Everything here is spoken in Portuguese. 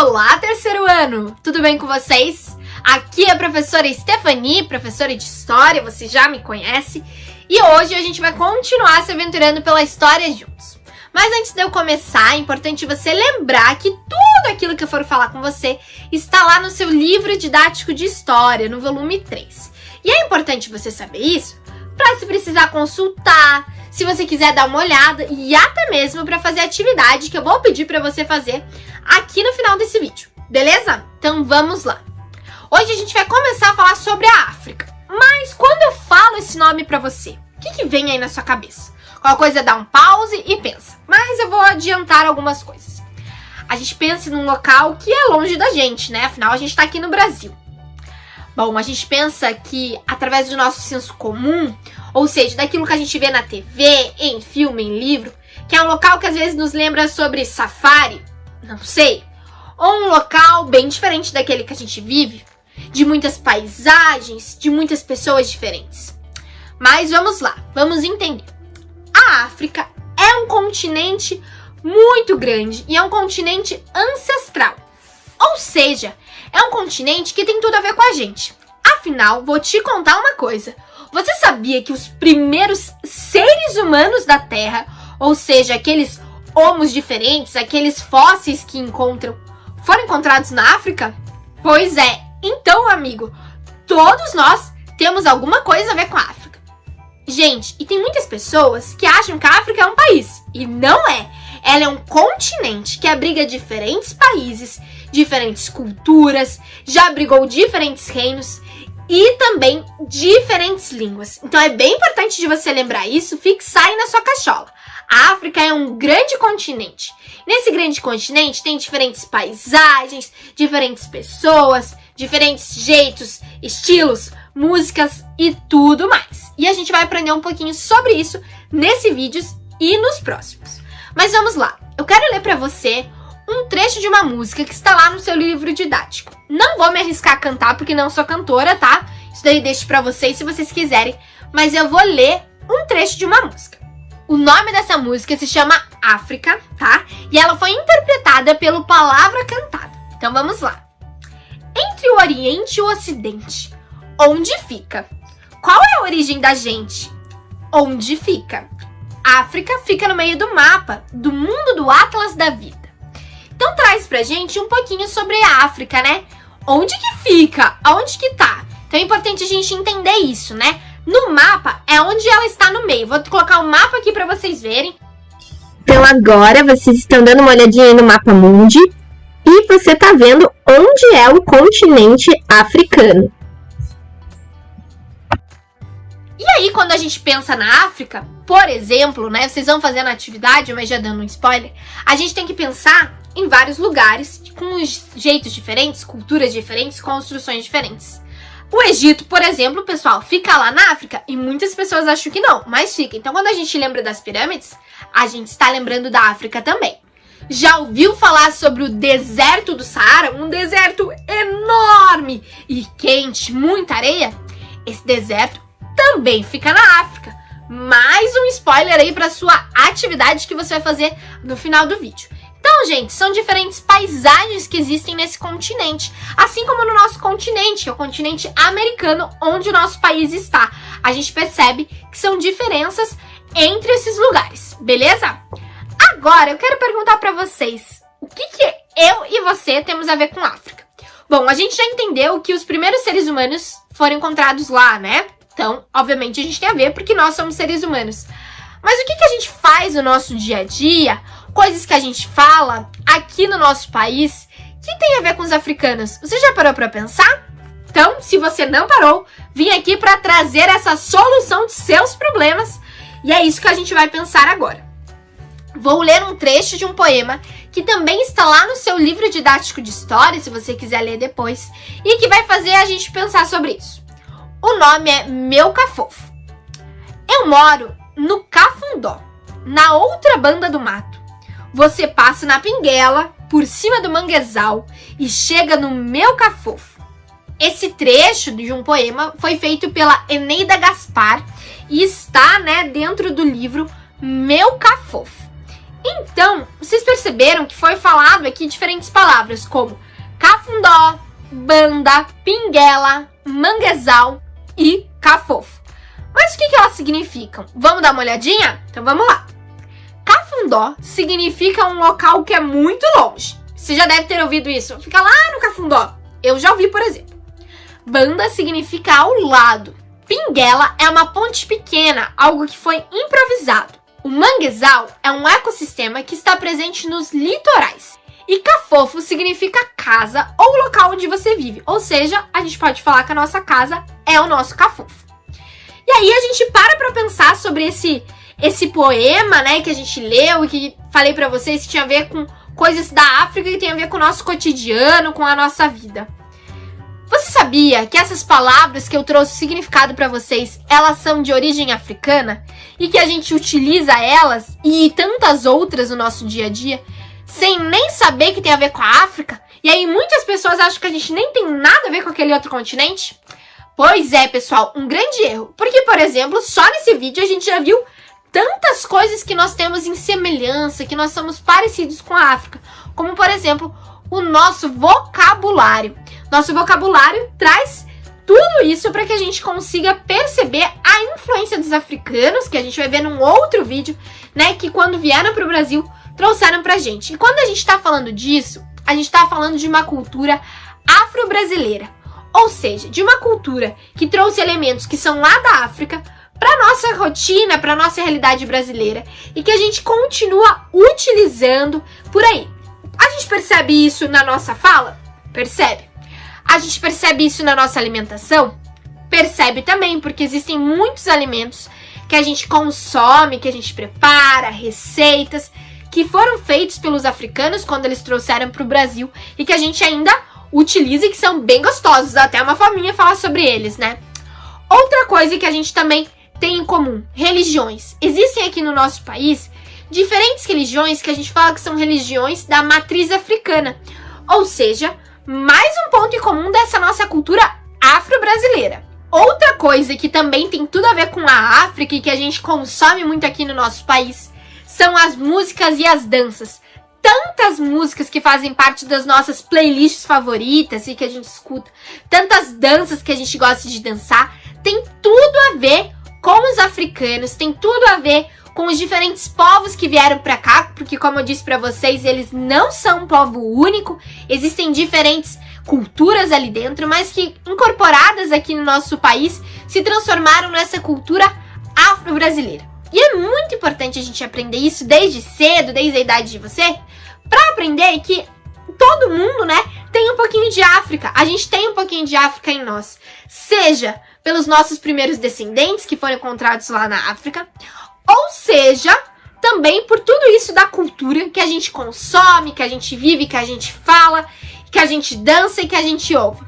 Olá, terceiro ano! Tudo bem com vocês? Aqui é a professora Stephanie, professora de História, você já me conhece. E hoje a gente vai continuar se aventurando pela história juntos. Mas antes de eu começar, é importante você lembrar que tudo aquilo que eu for falar com você está lá no seu livro didático de História, no volume 3. E é importante você saber isso para se precisar consultar, se você quiser dar uma olhada e até mesmo para fazer a atividade que eu vou pedir para você fazer aqui no final desse vídeo, beleza? Então vamos lá. Hoje a gente vai começar a falar sobre a África, mas quando eu falo esse nome para você, o que vem aí na sua cabeça? Qualquer coisa dá um pause e pensa, mas eu vou adiantar algumas coisas. A gente pensa num local que é longe da gente, né? Afinal a gente tá aqui no Brasil. Bom, a gente pensa que através do nosso senso comum, ou seja, daquilo que a gente vê na TV, em filme, em livro, que é um local que às vezes nos lembra sobre safari, não sei, ou um local bem diferente daquele que a gente vive, de muitas paisagens, de muitas pessoas diferentes. Mas vamos lá, vamos entender. A África é um continente muito grande e é um continente ancestral, ou seja, é um continente que tem tudo a ver com a gente. Afinal, vou te contar uma coisa. Você sabia que os primeiros seres humanos da Terra, ou seja, aqueles homos diferentes, aqueles fósseis que foram encontrados na África? Pois é. Então, amigo, todos nós temos alguma coisa a ver com a África. Gente, e tem muitas pessoas que acham que a África é um país. E não é. Ela é um continente que abriga diferentes países, diferentes culturas, já abrigou diferentes reinos e também diferentes línguas. Então é bem importante de você lembrar isso, fixar aí na sua cachola. A África é um grande continente. Nesse grande continente tem diferentes paisagens, diferentes pessoas, diferentes jeitos, estilos, músicas e tudo mais. E a gente vai aprender um pouquinho sobre isso nesse vídeo e nos próximos. Mas vamos lá, eu quero ler para você um trecho de uma música que está lá no seu livro didático. Não vou me arriscar a cantar porque não sou cantora, tá? Isso daí deixo para vocês se vocês quiserem, mas eu vou ler um trecho de uma música. O nome dessa música se chama África, tá? E ela foi interpretada pelo Palavra Cantada. Então vamos lá. Entre o Oriente e o Ocidente, onde fica? Qual é a origem da gente? Onde fica? África fica no meio do mapa, do mundo do Atlas da vida. Então traz pra gente um pouquinho sobre a África, né? Onde que fica? Aonde que tá? Então é importante a gente entender isso, né? No mapa é onde ela está no meio. Vou colocar o mapa aqui pra vocês verem. Então agora vocês estão dando uma olhadinha aí no mapa mundi e você tá vendo onde é o continente africano. E aí, quando a gente pensa na África, por exemplo, né, vocês vão fazer na atividade, mas já dando um spoiler, a gente tem que pensar em vários lugares, com jeitos diferentes, culturas diferentes, construções diferentes. O Egito, por exemplo, pessoal, fica lá na África e muitas pessoas acham que não, mas fica. Então, quando a gente lembra das pirâmides, a gente está lembrando da África também. Já ouviu falar sobre o deserto do Saara? Um deserto enorme e quente, muita areia? Esse deserto também fica na África. Mais um spoiler aí para sua atividade que você vai fazer no final do vídeo. Então, gente, são diferentes paisagens que existem nesse continente, assim como no nosso continente, que é o continente americano, onde o nosso país está. A gente percebe que são diferenças entre esses lugares, beleza? Agora, eu quero perguntar para vocês, o que eu e você temos a ver com a África? Bom, a gente já entendeu que os primeiros seres humanos foram encontrados lá, né? Então, obviamente, a gente tem a ver porque nós somos seres humanos. Mas o que a gente faz no nosso dia a dia, coisas que a gente fala aqui no nosso país, que tem a ver com os africanos? Você já parou para pensar? Então, se você não parou, vim aqui para trazer essa solução de seus problemas. E é isso que a gente vai pensar agora. Vou ler um trecho de um poema que também está lá no seu livro didático de história, se você quiser ler depois, e que vai fazer a gente pensar sobre isso. O nome é Meu Cafofo. Eu moro no Cafundó, na outra banda do mato. Você passa na Pinguela, por cima do manguezal e chega no Meu Cafofo. Esse trecho de um poema foi feito pela Eneida Gaspar e está, dentro do livro Meu Cafofo. Então, vocês perceberam que foi falado aqui diferentes palavras como cafundó, banda, pinguela, manguezal e cafofo. Mas o que elas significam? Vamos dar uma olhadinha? Então vamos lá. Cafundó significa um local que é muito longe. Você já deve ter ouvido isso. Fica lá no Cafundó. Eu já ouvi, por exemplo. Banda significa ao lado. Pinguela é uma ponte pequena, algo que foi improvisado. O manguezal é um ecossistema que está presente nos litorais. E cafofo significa casa ou local onde você vive. Ou seja, a gente pode falar que a nossa casa é o nosso cafofo. E aí a gente para pensar sobre esse poema, né, que a gente leu e que falei pra vocês que tinha a ver com coisas da África e tem a ver com o nosso cotidiano, com a nossa vida. Você sabia que essas palavras que eu trouxe significado pra vocês, elas são de origem africana? E que a gente utiliza elas e tantas outras no nosso dia a dia, sem nem saber que tem a ver com a África? E aí muitas pessoas acham que a gente nem tem nada a ver com aquele outro continente? Pois é, pessoal, um grande erro. Porque, por exemplo, só nesse vídeo a gente já viu tantas coisas que nós temos em semelhança, que nós somos parecidos com a África. Como, por exemplo, o nosso vocabulário. Nosso vocabulário traz tudo isso para que a gente consiga perceber a influência dos africanos, que a gente vai ver num outro vídeo, né, que quando vieram para o Brasil, trouxeram pra gente. E quando a gente está falando disso, a gente está falando de uma cultura afro-brasileira. Ou seja, de uma cultura que trouxe elementos que são lá da África para nossa rotina, para nossa realidade brasileira e que a gente continua utilizando por aí. A gente percebe isso na nossa fala? Percebe. A gente percebe isso na nossa alimentação? Percebe também, porque existem muitos alimentos que a gente consome, que a gente prepara, receitas, que foram feitos pelos africanos quando eles trouxeram para o Brasil e que a gente ainda utiliza e que são bem gostosos. Até uma faminha falar sobre eles, né? Outra coisa que a gente também tem em comum, religiões. Existem aqui no nosso país diferentes religiões que a gente fala que são religiões da matriz africana. Ou seja, mais um ponto em comum dessa nossa cultura afro-brasileira. Outra coisa que também tem tudo a ver com a África e que a gente consome muito aqui no nosso país são as músicas e as danças. Tantas músicas que fazem parte das nossas playlists favoritas e que a gente escuta, tantas danças que a gente gosta de dançar, tem tudo a ver com os africanos, tem tudo a ver com os diferentes povos que vieram pra cá, porque como eu disse pra vocês, eles não são um povo único, existem diferentes culturas ali dentro, mas que incorporadas aqui no nosso país se transformaram nessa cultura afro-brasileira. E é muito importante a gente aprender isso desde cedo, desde a idade de você, para aprender que todo mundo, né, tem um pouquinho de África. A gente tem um pouquinho de África em nós. Seja pelos nossos primeiros descendentes que foram encontrados lá na África, ou seja, também por tudo isso da cultura que a gente consome, que a gente vive, que a gente fala, que a gente dança e que a gente ouve.